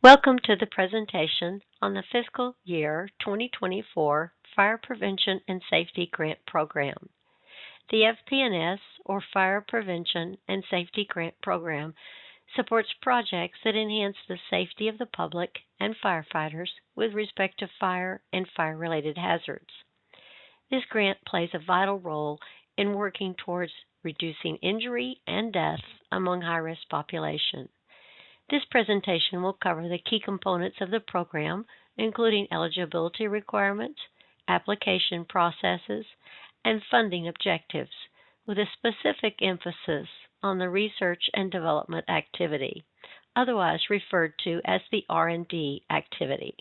Welcome to the presentation on the fiscal year 2024 Fire Prevention and Safety Grant Program. The FP&S, or Fire Prevention and Safety Grant Program, supports projects that enhance the safety of the public and firefighters with respect to fire and fire-related hazards. This grant plays a vital role in working towards reducing injury and death among high-risk population. This presentation will cover the key components of the program, including eligibility requirements, application processes, and funding objectives, with a specific emphasis on the research and development activity, otherwise referred to as the R&D activity.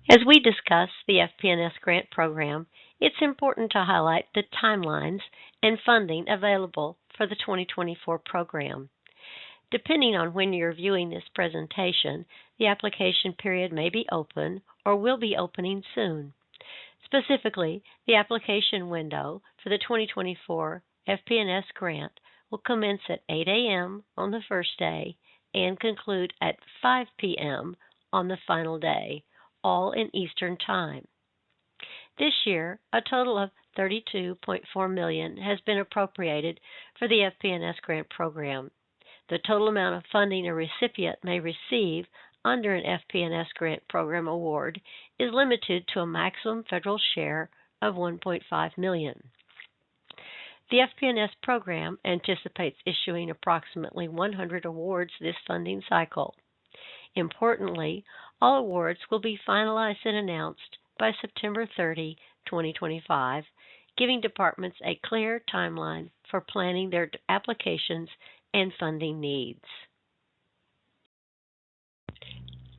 As we discuss the FP&S grant program, it's important to highlight the timelines and funding available for the 2024 program. Depending on when you're viewing this presentation, the application period may be open or will be opening soon. Specifically, the application window for the 2024 FP&S grant will commence at 8 a.m. on the first day and conclude at 5 p.m. on the final day, all in Eastern Time. This year, a total of $32.4 million has been appropriated for the FP&S grant program. The total amount of funding a recipient may receive under an FP&S grant program award is limited to a maximum federal share of $1.5 million. The FP&S program anticipates issuing approximately 100 awards this funding cycle. Importantly, all awards will be finalized and announced by September 30, 2025, giving departments a clear timeline for planning their applications and funding needs.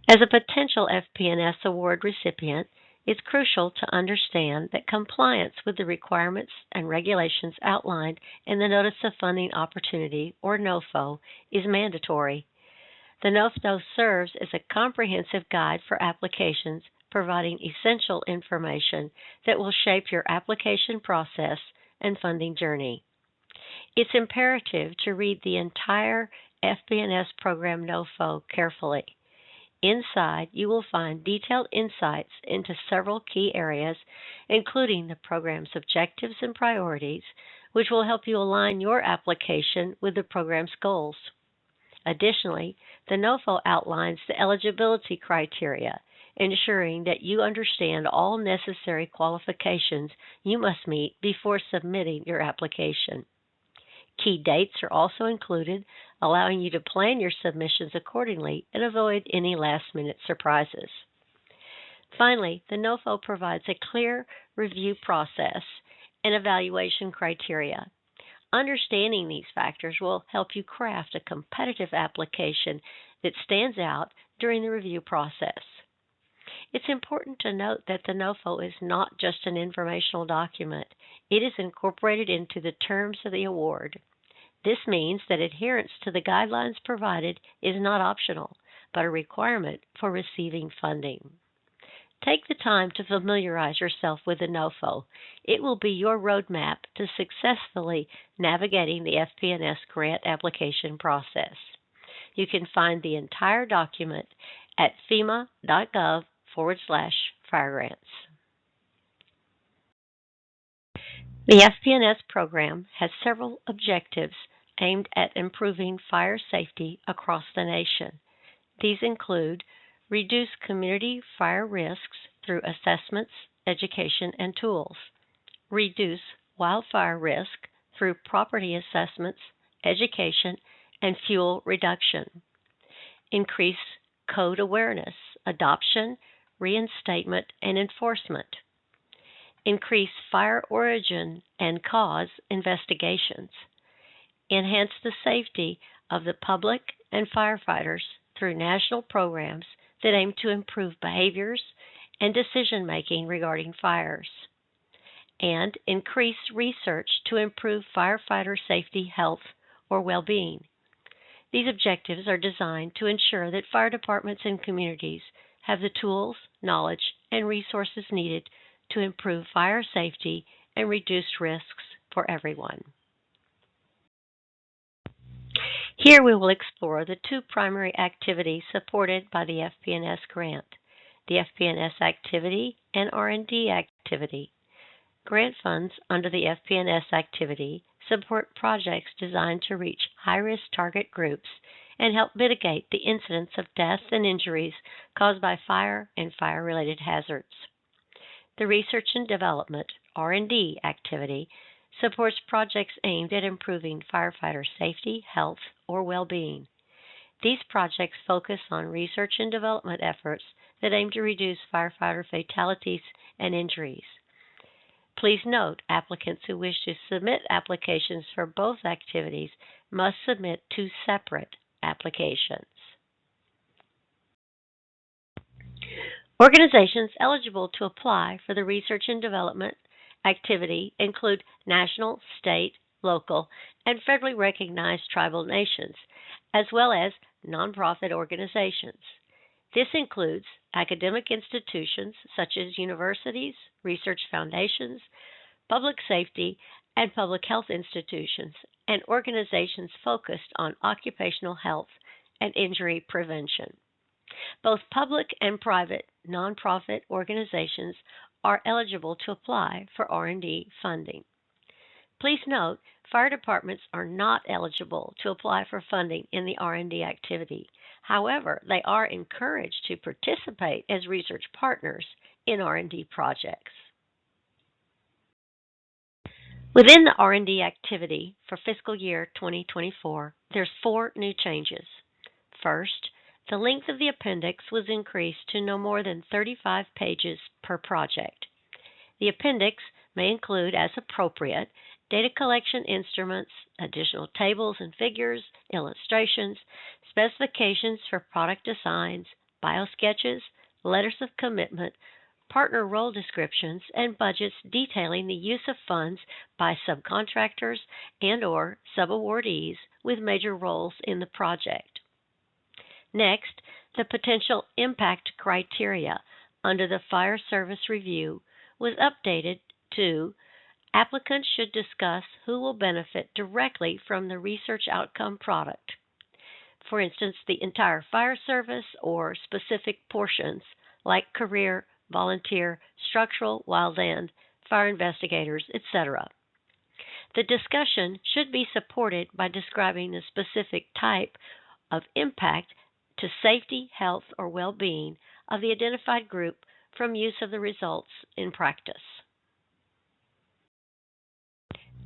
As a potential FP&S award recipient, it's crucial to understand that compliance with the requirements and regulations outlined in the Notice of Funding Opportunity, or NOFO, is mandatory. The NOFO serves as a comprehensive guide for applications, providing essential information that will shape your application process and funding journey. It's imperative to read the entire FP&S program NOFO carefully. Inside, you will find detailed insights into several key areas, including the program's objectives and priorities, which will help you align your application with the program's goals. Additionally, the NOFO outlines the eligibility criteria, ensuring that you understand all necessary qualifications you must meet before submitting your application. Key dates are also included, allowing you to plan your submissions accordingly and avoid any last-minute surprises. Finally, the NOFO provides a clear review process and evaluation criteria. Understanding these factors will help you craft a competitive application that stands out during the review process. It's important to note that the NOFO is not just an informational document. It is incorporated into the terms of the award. This means that adherence to the guidelines provided is not optional, but a requirement for receiving funding. Take the time to familiarize yourself with the NOFO. It will be your roadmap to successfully navigating the FP&S grant application process. You can find the entire document at fema.gov/firegrants. The FP&S program has several objectives aimed at improving fire safety across the nation. These include reduce community fire risks through assessments, education, and tools, reduce wildfire risk through property assessments, education, and fuel reduction, increase code awareness, adoption, reinstatement, and enforcement, increase fire origin and cause investigations, enhance the safety of the public and firefighters through national programs that aim to improve behaviors and decision-making regarding fires, and increase research to improve firefighter safety, health, or well-being. These objectives are designed to ensure that fire departments and communities have the tools, knowledge, and resources needed to improve fire safety and reduce risks for everyone. Here we will explore the two primary activities supported by the FP&S grant, the FP&S activity and R&D activity. Grant funds under the FP&S activity support projects designed to reach high-risk target groups and help mitigate the incidence of deaths and injuries caused by fire and fire-related hazards. The Research and Development (R&D) activity supports projects aimed at improving firefighter safety, health, or well-being. These projects focus on research and development efforts that aim to reduce firefighter fatalities and injuries. Please note, applicants who wish to submit applications for both activities must submit two separate applications. Organizations eligible to apply for the Research and Development activity include national, state, local, and federally recognized tribal nations, as well as nonprofit organizations. This includes academic institutions such as universities, research foundations, public safety, and public health institutions, and organizations focused on occupational health and injury prevention. Both public and private nonprofit organizations are eligible to apply for R&D funding. Please note, fire departments are not eligible to apply for funding in the R&D activity. However, they are encouraged to participate as research partners in R&D projects. Within the R&D activity for fiscal year 2024, there's 4 new changes. First, the length of the appendix was increased to no more than 35 pages per project. The appendix may include, as appropriate, data collection instruments, additional tables and figures, illustrations, specifications for product designs, biosketches, letters of commitment, partner role descriptions, and budgets detailing the use of funds by subcontractors and/or subawardees with major roles in the project. Next, the potential impact criteria under the Fire Service Review was updated to applicants should discuss who will benefit directly from the research outcome product. For instance, the entire fire service or specific portions like career, volunteer, structural, wildland, fire investigators, etc. The discussion should be supported by describing the specific type of impact to safety, health, or well-being of the identified group from use of the results in practice.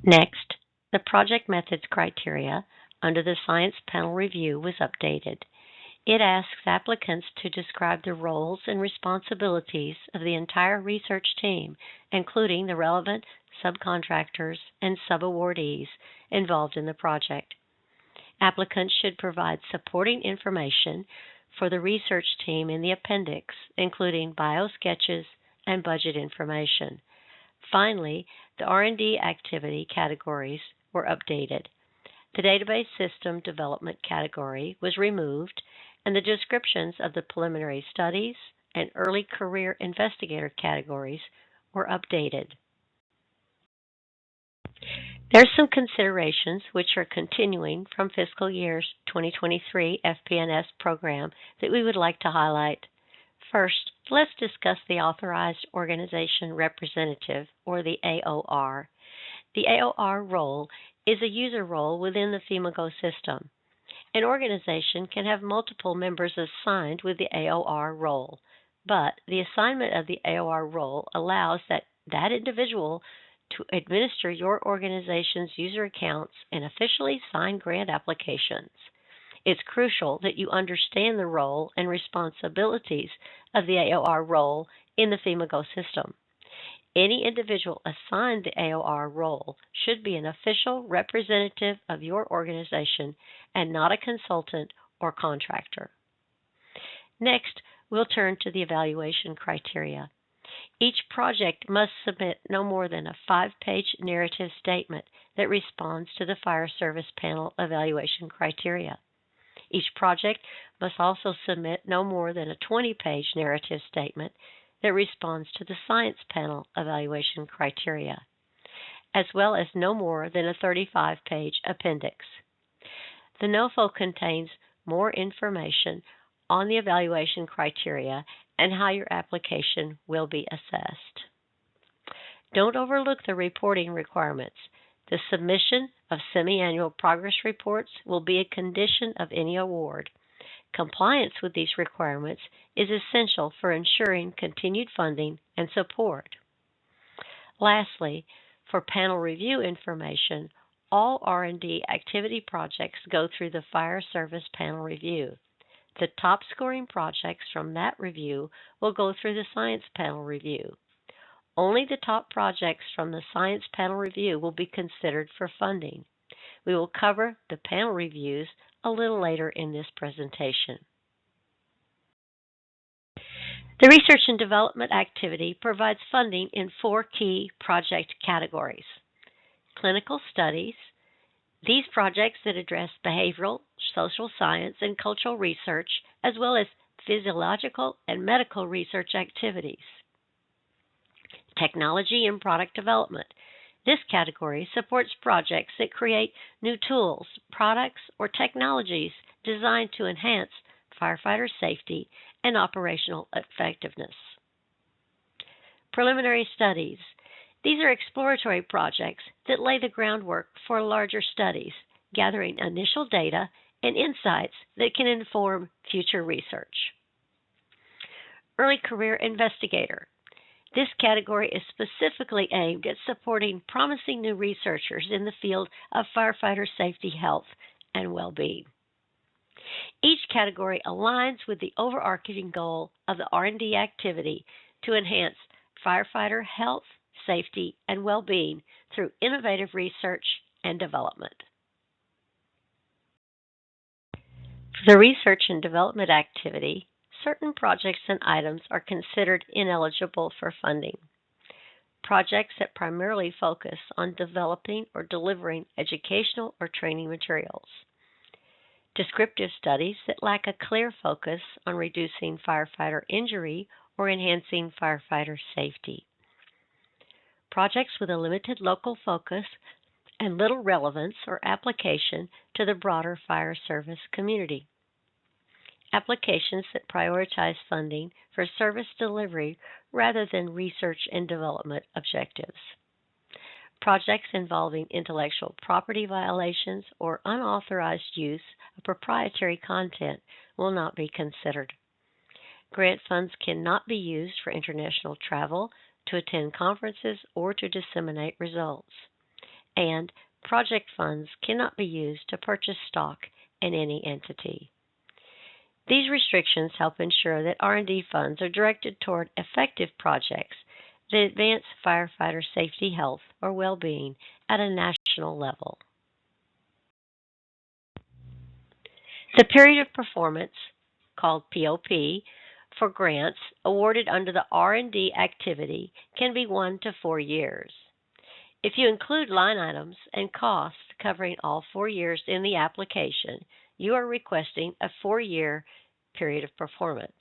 Next, the project methods criteria under the Science Panel Review was updated. It asks applicants to describe the roles and responsibilities of the entire research team, including the relevant subcontractors and subawardees involved in the project. Applicants should provide supporting information for the research team in the appendix, including biosketches and budget information. Finally, the R&D activity categories were updated. The database system development category was removed, and the descriptions of the preliminary studies and early career investigator categories were updated. There are some considerations which are continuing from fiscal year's 2023 FP&S program that we would like to highlight. First, let's discuss the Authorized Organization Representative, or the AOR. The AOR role is a user role within the FEMA Go system. An organization can have multiple members assigned with the AOR role, but the assignment of the AOR role allows that individual to administer your organization's user accounts and officially sign grant applications. It's crucial that you understand the role and responsibilities of the AOR role in the FEMA Go system. Any individual assigned the AOR role should be an official representative of your organization and not a consultant or contractor. Next, we'll turn to the evaluation criteria. Each project must submit no more than a 5-page narrative statement that responds to the Fire Service Panel evaluation criteria. Each project must also submit no more than a 20-page narrative statement that responds to the Science Panel evaluation criteria, as well as no more than a 35-page appendix. The NOFO contains more information on the evaluation criteria and how your application will be assessed. Don't overlook the reporting requirements. The submission of semi-annual progress reports will be a condition of any award. Compliance with these requirements is essential for ensuring continued funding and support. Lastly, for panel review information, all R&D activity projects go through the Fire Service panel review. The top scoring projects from that review will go through the Science panel review. Only the top projects from the Science panel review will be considered for funding. We will cover the panel reviews a little later in this presentation. The research and development activity provides funding in 4 key project categories. Clinical studies. These projects that address behavioral, social science, and cultural research, as well as physiological and medical research activities. Technology and product development. This category supports projects that create new tools, products, or technologies designed to enhance firefighter safety and operational effectiveness. Preliminary studies. These are exploratory projects that lay the groundwork for larger studies, gathering initial data and insights that can inform future research. Early career investigator. This category is specifically aimed at supporting promising new researchers in the field of firefighter safety, health, and well-being. Each category aligns with the overarching goal of the R&D activity to enhance firefighter health, safety, and well-being through innovative research and development. For the research and development activity, certain projects and items are considered ineligible for funding. Projects that primarily focus on developing or delivering educational or training materials. Descriptive studies that lack a clear focus on reducing firefighter injury or enhancing firefighter safety. Projects with a limited local focus and little relevance or application to the broader fire service community. Applications that prioritize funding for service delivery rather than research and development objectives. Projects involving intellectual property violations or unauthorized use of proprietary content will not be considered. Grant funds cannot be used for international travel, to attend conferences, or to disseminate results. And project funds cannot be used to purchase stock in any entity. These restrictions help ensure that R&D funds are directed toward effective projects that advance firefighter safety, health, or well-being at a national level. The period of performance, called POP, for grants awarded under the R&D activity can be 1 to 4 years. If you include line items and costs covering all 4 years in the application, you are requesting a 4-year period of performance.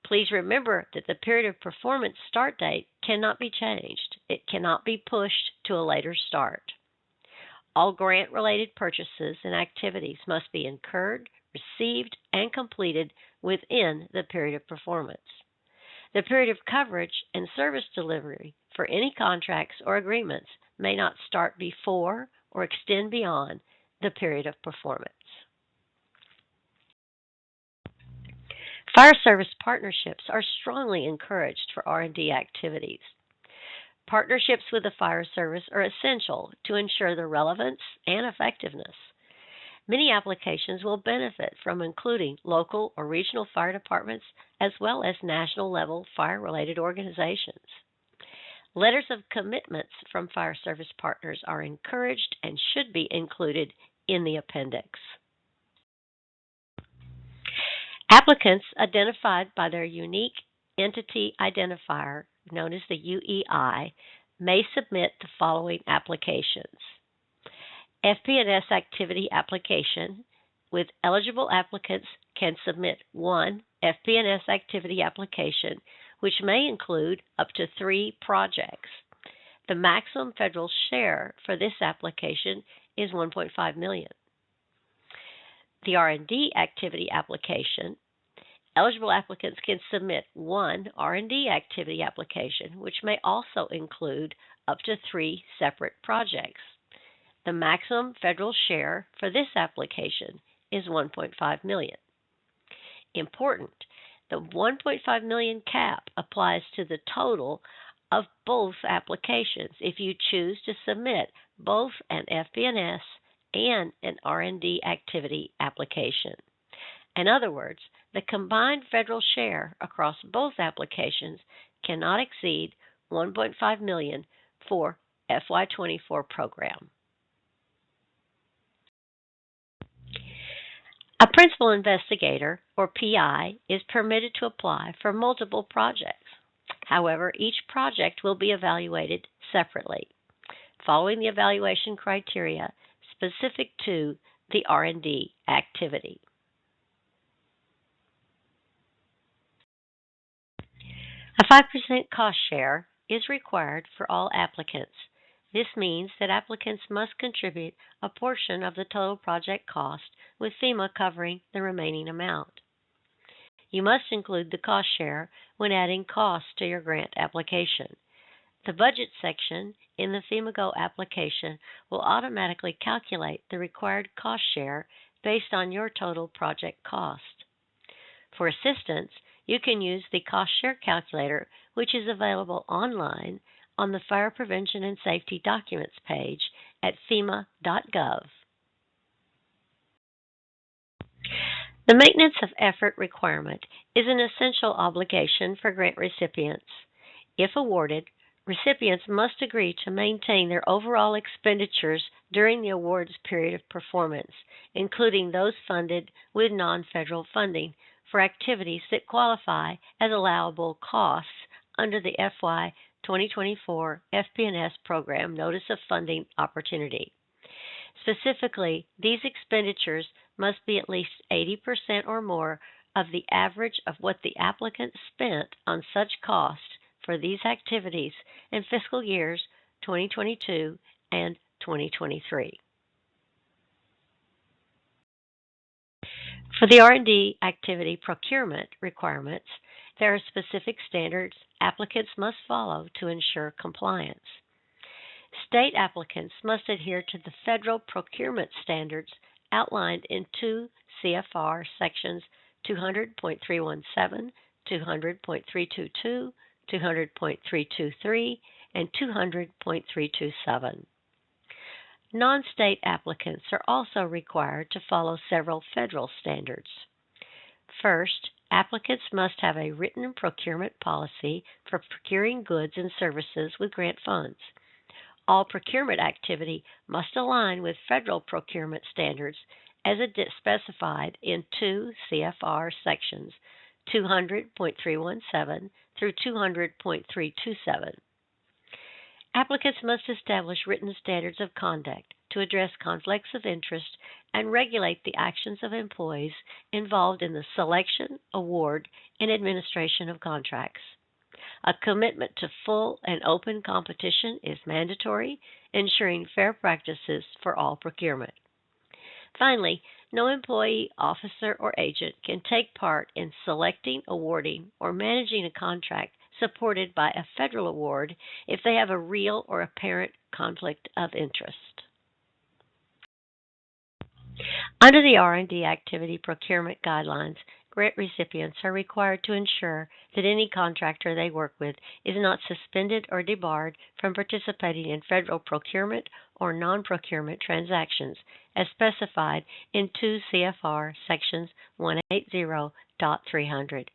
Please remember that the period of performance start date cannot be changed. It cannot be pushed to a later start. All grant-related purchases and activities must be incurred, received, and completed within the period of performance. The period of coverage and service delivery for any contracts or agreements may not start before or extend beyond the period of performance. Fire service partnerships are strongly encouraged for R&D activities. Partnerships with the fire service are essential to ensure the relevance and effectiveness. Many applications will benefit from including local or regional fire departments as well as national-level fire-related organizations. Letters of commitments from fire service partners are encouraged and should be included in the appendix. Applicants identified by their unique entity identifier, known as the UEI, may submit the following applications. FP&S activity application with eligible applicants can submit one FP&S activity application, which may include up to 3 projects. The maximum federal share for this application is $1.5 million. the R&D activity application, eligible applicants can submit one R&D activity application, which may also include up to 3 separate projects. The maximum federal share for this application is $1.5 million. Important, the $1.5 million cap applies to the total of both applications if you choose to submit both an FP&S and an R&D activity application. In other words, the combined federal share across both applications cannot exceed $1.5 million for FY24 program. A principal investigator, or PI, is permitted to apply for multiple projects. However, each project will be evaluated separately, following the evaluation criteria specific to the R&D activity. A 5% cost share is required for all applicants. This means that applicants must contribute a portion of the total project cost, with FEMA covering the remaining amount. You must include the cost share when adding costs to your grant application. The budget section in the FEMA Go application will automatically calculate the required cost share based on your total project cost. For assistance, you can use the cost share calculator, which is available online on the Fire Prevention and Safety Documents page at FEMA.gov. The maintenance of effort requirement is an essential obligation for grant recipients. If awarded, recipients must agree to maintain their overall expenditures during the award's period of performance, including those funded with non-federal funding for activities that qualify as allowable costs under the FY 2024 FP&S program Notice of Funding Opportunity. Specifically, these expenditures must be at least 80% or more of the average of what the applicant spent on such costs for these activities in fiscal years 2022 and 2023. For the R&D activity procurement requirements, there are specific standards applicants must follow to ensure compliance. State applicants must adhere to the federal procurement standards outlined in 2 CFR sections 200.317, 200.322, 200.323, and 200.327. Non-state applicants are also required to follow several federal standards. First, applicants must have a written procurement policy for procuring goods and services with grant funds. All procurement activity must align with federal procurement standards as specified in 2 CFR sections 200.317 through 200.327. Applicants must establish written standards of conduct to address conflicts of interest and regulate the actions of employees involved in the selection, award, and administration of contracts. A commitment to full and open competition is mandatory, ensuring fair practices for all procurement. Finally, no employee, officer, or agent can take part in selecting, awarding, or managing a contract supported by a federal award if they have a real or apparent conflict of interest. Under the R&D activity procurement guidelines, grant recipients are required to ensure that any contractor they work with is not suspended or debarred from participating in federal procurement or non-procurement transactions as specified in 2 CFR sections 180.300.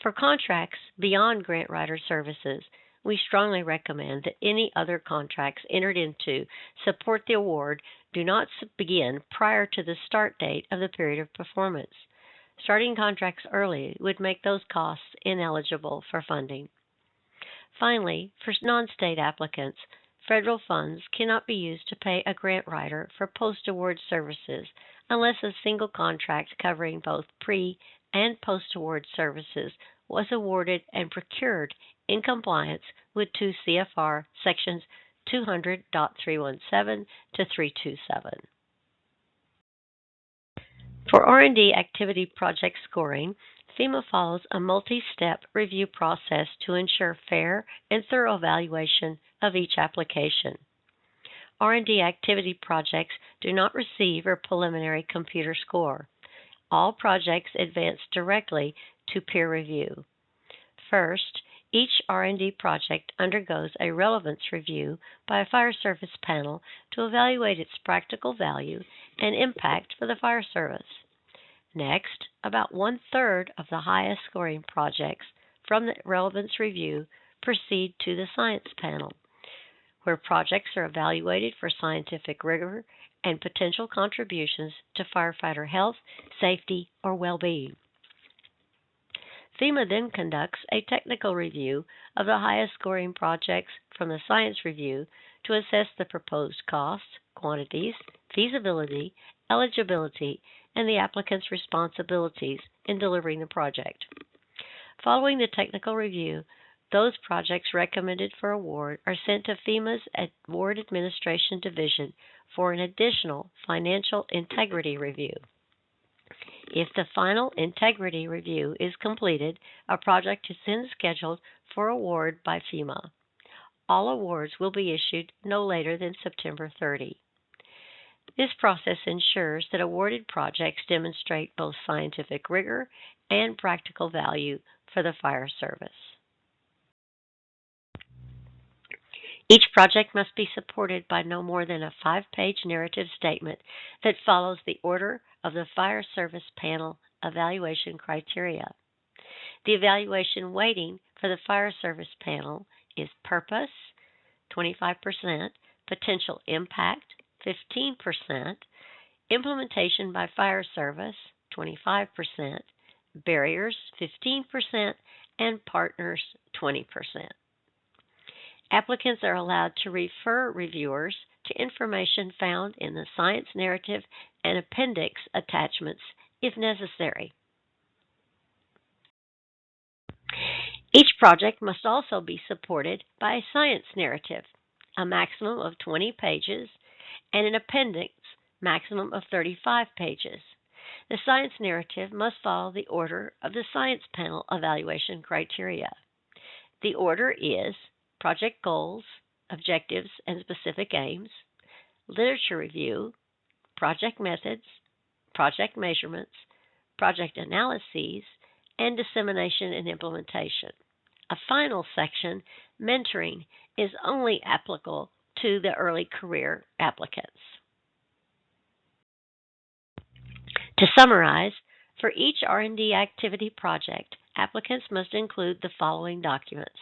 For contracts beyond grant writer services, we strongly recommend that any other contracts entered into support the award do not begin prior to the start date of the period of performance. Starting contracts early would make those costs ineligible for funding. Finally, for non-state applicants, federal funds cannot be used to pay a grant writer for post-award services unless a single contract covering both pre- and post-award services was awarded and procured in compliance with 2 CFR sections 200.317 to 327. For R&D activity project scoring, FEMA follows a multi-step review process to ensure fair and thorough evaluation of each application. R&D activity projects do not receive a preliminary computer score. All projects advance directly to peer review. First, each R&D project undergoes a relevance review by a fire service panel to evaluate its practical value and impact for the fire service. Next, about one-third of the highest scoring projects from the relevance review proceed to the science panel, where projects are evaluated for scientific rigor and potential contributions to firefighter health, safety, or well-being. FEMA then conducts a technical review of the highest scoring projects from the science review to assess the proposed costs, quantities, feasibility, eligibility, and the applicant's responsibilities in delivering the project. Following the technical review, those projects recommended for award are sent to FEMA's Award Administration Division for an additional financial integrity review. If the final integrity review is completed, a project is then scheduled for award by FEMA. All awards will be issued no later than September 30. This process ensures that awarded projects demonstrate both scientific rigor and practical value for the fire service. Each project must be supported by no more than a 5-page narrative statement that follows the order of the fire service panel evaluation criteria. The evaluation weighting for the fire service panel is purpose, 25%, potential impact, 15%, implementation by fire service, 25%, barriers, 15%, and partners, 20%. Applicants are allowed to refer reviewers to information found in the science narrative and appendix attachments if necessary. Each project must also be supported by a science narrative, a maximum of 20 pages, and an appendix, maximum of 35 pages. The science narrative must follow the order of the science panel evaluation criteria. The order is project goals, objectives, and specific aims, literature review, project methods, project measurements, project analyses, and dissemination and implementation. A final section, mentoring, is only applicable to the early career applicants. To summarize, for each R&D activity project, applicants must include the following documents: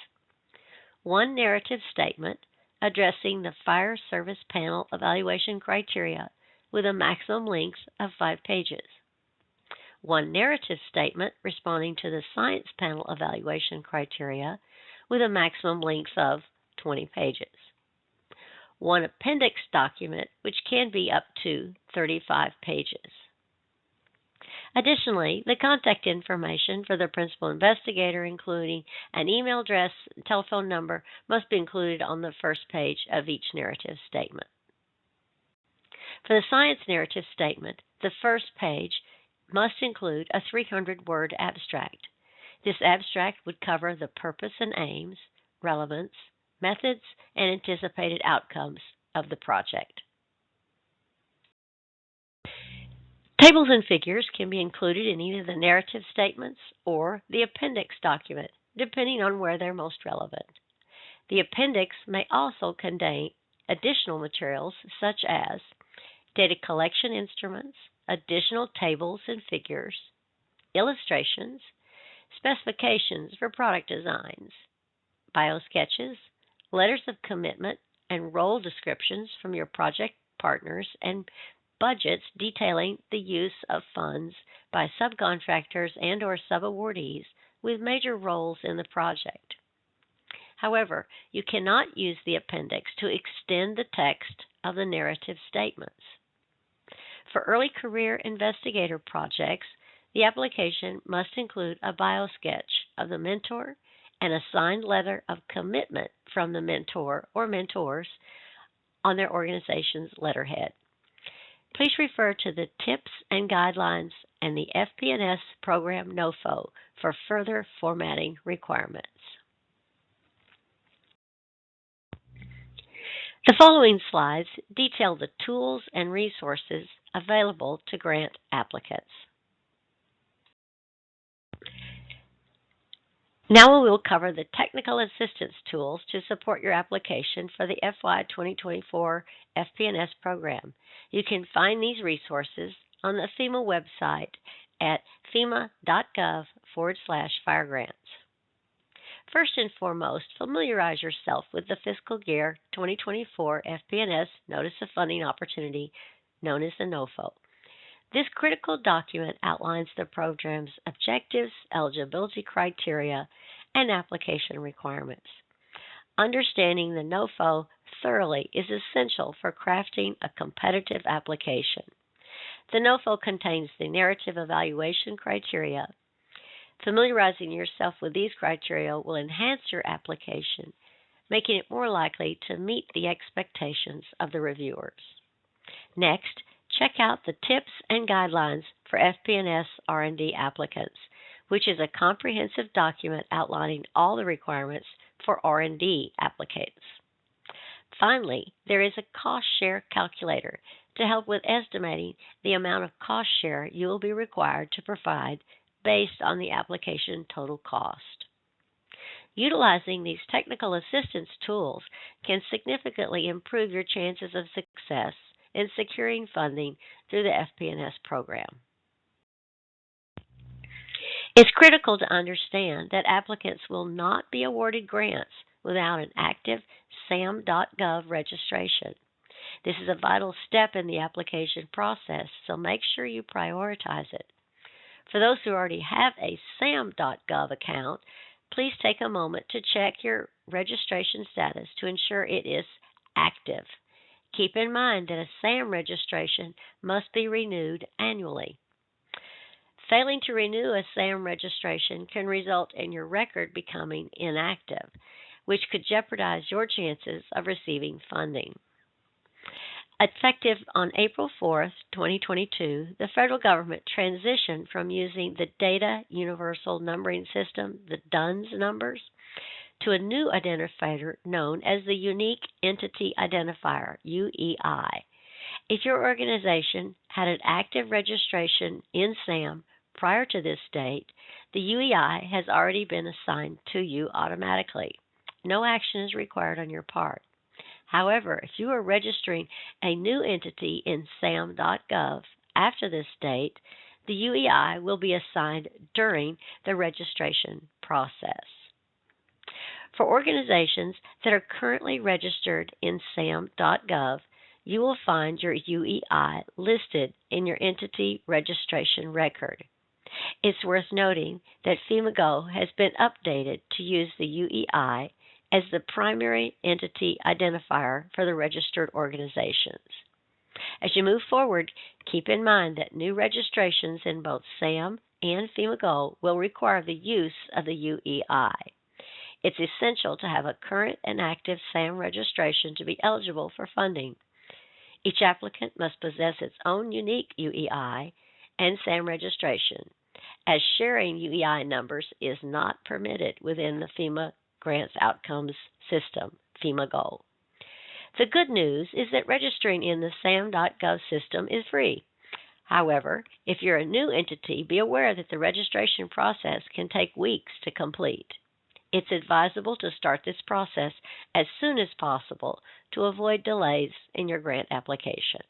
one narrative statement addressing the fire service panel evaluation criteria with a maximum length of 5 pages. One narrative statement responding to the science panel evaluation criteria with a maximum length of 20 pages. One appendix document, which can be up to 35 pages. Additionally, the contact information for the principal investigator, including an email address and telephone number, must be included on the first page of each narrative statement. For the science narrative statement, the first page must include a 300-word abstract. This abstract would cover the purpose and aims, relevance, methods, and anticipated outcomes of the project. Tables and figures can be included in either the narrative statements or the appendix document, depending on where they're most relevant. The appendix may also contain additional materials such as data collection instruments, additional tables and figures, illustrations, specifications for product designs, biosketches, letters of commitment, and role descriptions from your project partners, and budgets detailing the use of funds by subcontractors and/or subawardees with major roles in the project. However, you cannot use the appendix to extend the text of the narrative statements. For early career investigator projects, the application must include a biosketch of the mentor and a signed letter of commitment from the mentor or mentors on their organization's letterhead. Please refer to the Tips and Guidelines and the FP&S Program NOFO for further formatting requirements. The following slides detail the tools and resources available to grant applicants. Now we will cover the technical assistance tools to support your application for the FY 2024 FP&S program. You can find these resources on the FEMA website at fema.gov/firegrants. First and foremost, familiarize yourself with the fiscal year 2024 FP&S Notice of Funding Opportunity, known as the NOFO. This critical document outlines the program's objectives, eligibility criteria, and application requirements. Understanding the NOFO thoroughly is essential for crafting a competitive application. The NOFO contains the narrative evaluation criteria. Familiarizing yourself with these criteria will enhance your application, making it more likely to meet the expectations of the reviewers. Next, check out the Tips and Guidelines for FP&S R&D applicants, which is a comprehensive document outlining all the requirements for R&D applicants. Finally, there is a cost share calculator to help with estimating the amount of cost share you will be required to provide based on the application total cost. Utilizing these technical assistance tools can significantly improve your chances of success in securing funding through the FP&S program. It's critical to understand that applicants will not be awarded grants without an active SAM.gov registration. This is a vital step in the application process, so make sure you prioritize it. For those who already have a SAM.gov account, please take a moment to check your registration status to ensure it is active. Keep in mind that a SAM registration must be renewed annually. Failing to renew a SAM registration can result in your record becoming inactive, which could jeopardize your chances of receiving funding. Effective on April 4, 2022, the federal government transitioned from using the Data Universal Numbering System, the DUNS numbers, to a new identifier known as the Unique Entity Identifier, UEI. If your organization had an active registration in SAM prior to this date, the UEI has already been assigned to you automatically. No action is required on your part. However, if you are registering a new entity in SAM.gov after this date, the UEI will be assigned during the registration process. For organizations that are currently registered in SAM.gov, you will find your UEI listed in your entity registration record. It's worth noting that FEMA Go has been updated to use the UEI as the primary entity identifier for the registered organizations. As you move forward, keep in mind that new registrations in both SAM and FEMA Go will require the use of the UEI. It's essential to have a current and active SAM registration to be eligible for funding. Each applicant must possess its own unique UEI and SAM registration, as sharing UEI numbers is not permitted within the FEMA Grants Outcomes System, FEMA Go. The good news is that registering in the SAM.gov system is free. However, if you're a new entity, be aware that the registration process can take weeks to complete. It's advisable to start this process as soon as possible to avoid delays in your grant application.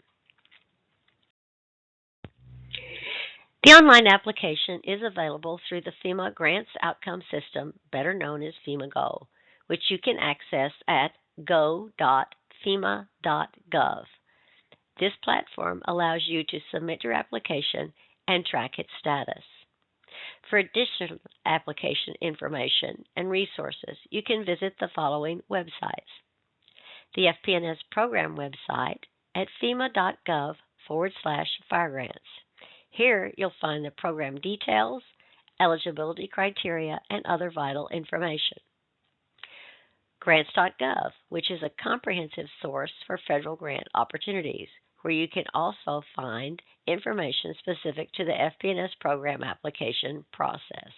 The online application is available through the FEMA Grants Outcome System, better known as FEMA Go, which you can access at go.fema.gov. This platform allows you to submit your application and track its status. For additional application information and resources, you can visit the following websites. The FP&S program website at fema.gov/firegrants. Here you'll find the program details, eligibility criteria, and other vital information. Grants.gov, which is a comprehensive source for federal grant opportunities, where you can also find information specific to the FP&S program application process.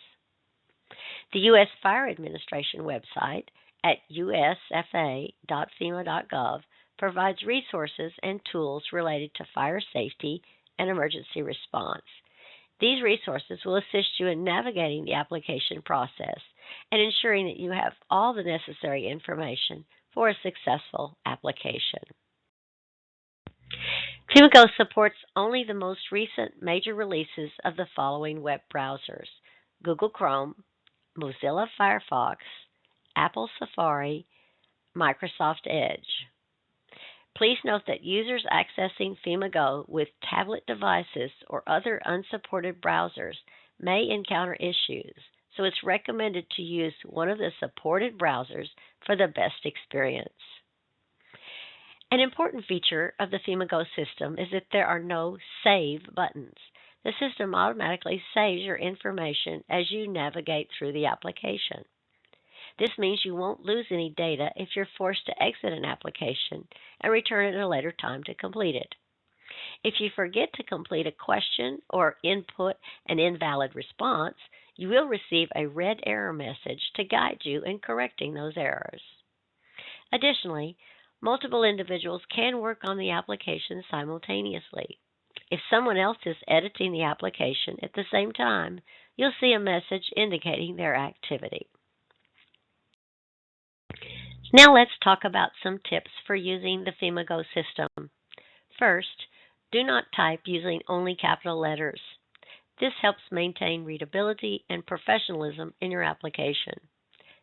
The U.S. Fire Administration website at usfa.fema.gov provides resources and tools related to fire safety and emergency response. These resources will assist you in navigating the application process and ensuring that you have all the necessary information for a successful application. FEMA supports only the most recent major releases of the following web browsers: Google Chrome, Mozilla Firefox, Apple Safari, Microsoft Edge. Please note that users accessing FEMA Go with tablet devices or other unsupported browsers may encounter issues, so it's recommended to use one of the supported browsers for the best experience. An important feature of the FEMA Go system is that there are no save buttons. The system automatically saves your information as you navigate through the application. This means you won't lose any data if you're forced to exit an application and return at a later time to complete it. If you forget to complete a question or input an invalid response, you will receive a red error message to guide you in correcting those errors. Additionally, multiple individuals can work on the application simultaneously. If someone else is editing the application at the same time, you'll see a message indicating their activity. Now let's talk about some tips for using the FEMA Go system. First, do not type using only capital letters. This helps maintain readability and professionalism in your application.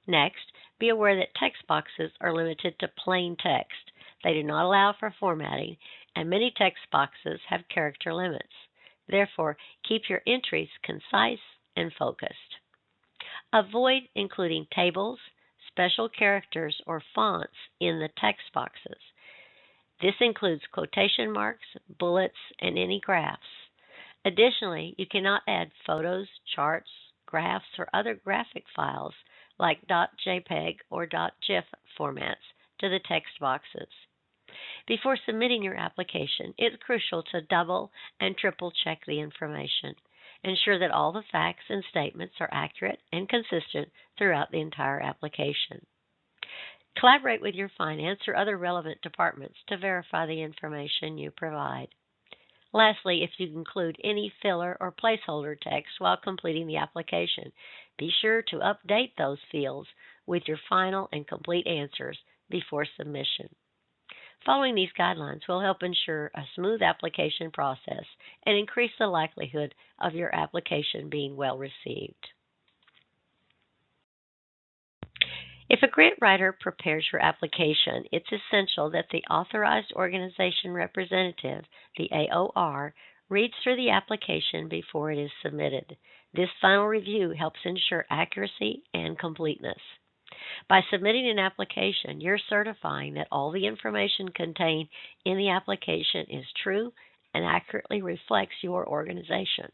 Next, be aware that text boxes are limited to plain text. They do not allow for formatting, and many text boxes have character limits. Therefore, keep your entries concise and focused. Avoid including tables, special characters, or fonts in the text boxes. This includes quotation marks, bullets, and any graphs. Additionally, you cannot add photos, charts, graphs, or other graphic files like .jpeg or .gif formats to the text boxes. Before submitting your application, it's crucial to double and triple check the information. Ensure that all the facts and statements are accurate and consistent throughout the entire application. Collaborate with your finance or other relevant departments to verify the information you provide. Lastly, if you include any filler or placeholder text while completing the application, be sure to update those fields with your final and complete answers before submission. Following these guidelines will help ensure a smooth application process and increase the likelihood of your application being well received. If a grant writer prepares your application, it's essential that the Authorized Organization Representative, the AOR, reads through the application before it is submitted. This final review helps ensure accuracy and completeness. By submitting an application, you're certifying that all the information contained in the application is true and accurately reflects your organization.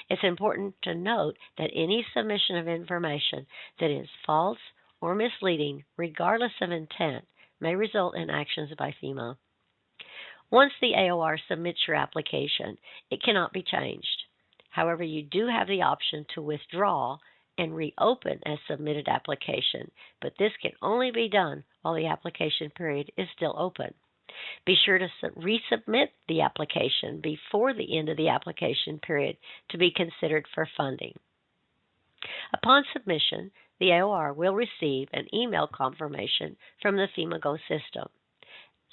It's important to note that any submission of information that is false or misleading, regardless of intent, may result in actions by FEMA. Once the AOR submits your application, it cannot be changed. However, you do have the option to withdraw and reopen a submitted application, but this can only be done while the application period is still open. Be sure to resubmit the application before the end of the application period to be considered for funding. Upon submission, the AOR will receive an email confirmation from the FEMA Go system.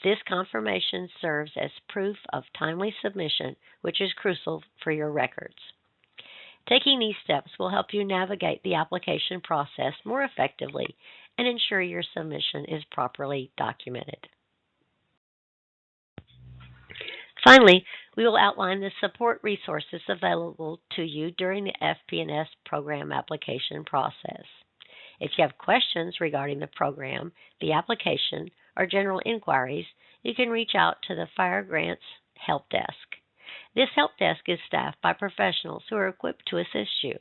This confirmation serves as proof of timely submission, which is crucial for your records. Taking these steps will help you navigate the application process more effectively and ensure your submission is properly documented. Finally, we will outline the support resources available to you during the FP&S program application process. If you have questions regarding the program, the application, or general inquiries, you can reach out to the Fire Grants Help Desk. This help desk is staffed by professionals who are equipped to assist you.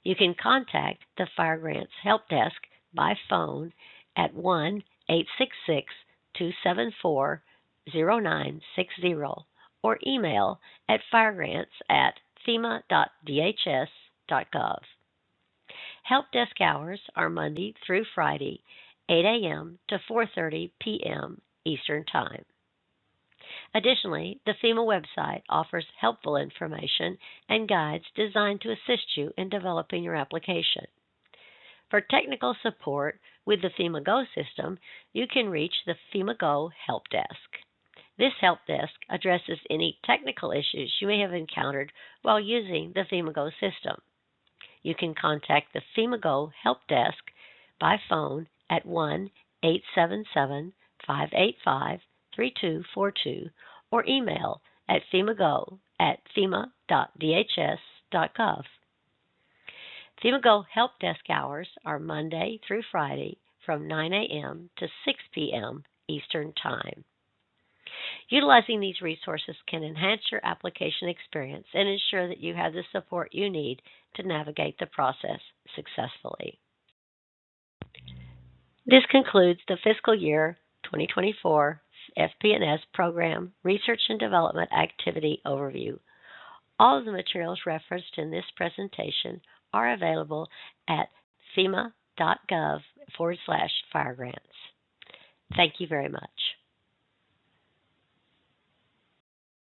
You can contact the Fire Grants Help Desk by phone at 1-866-274-9999 0960 or email at firegrants@fema.dhs.gov. Help desk hours are Monday through Friday, 8 a.m. to 4:30 p.m. Eastern Time. Additionally, the FEMA website offers helpful information and guides designed to assist you in developing your application. For technical support with the FEMA Go system, you can reach the FEMA Go Help Desk. This help desk addresses any technical issues you may have encountered while using the FEMA Go system. You can contact the FEMA Go Help Desk by phone at 1-877-585-3242 or email at femago@fema.dhs.gov. FEMA Go Help Desk hours are Monday through Friday from 9 a.m. to 6 p.m. Eastern Time. Utilizing these resources can enhance your application experience and ensure that you have the support you need to navigate the process successfully. This concludes the fiscal year 2024 FP&S Program Research and Development Activity Overview. All of the materials referenced in this presentation are available at fema.gov/firegrants. Thank you very much.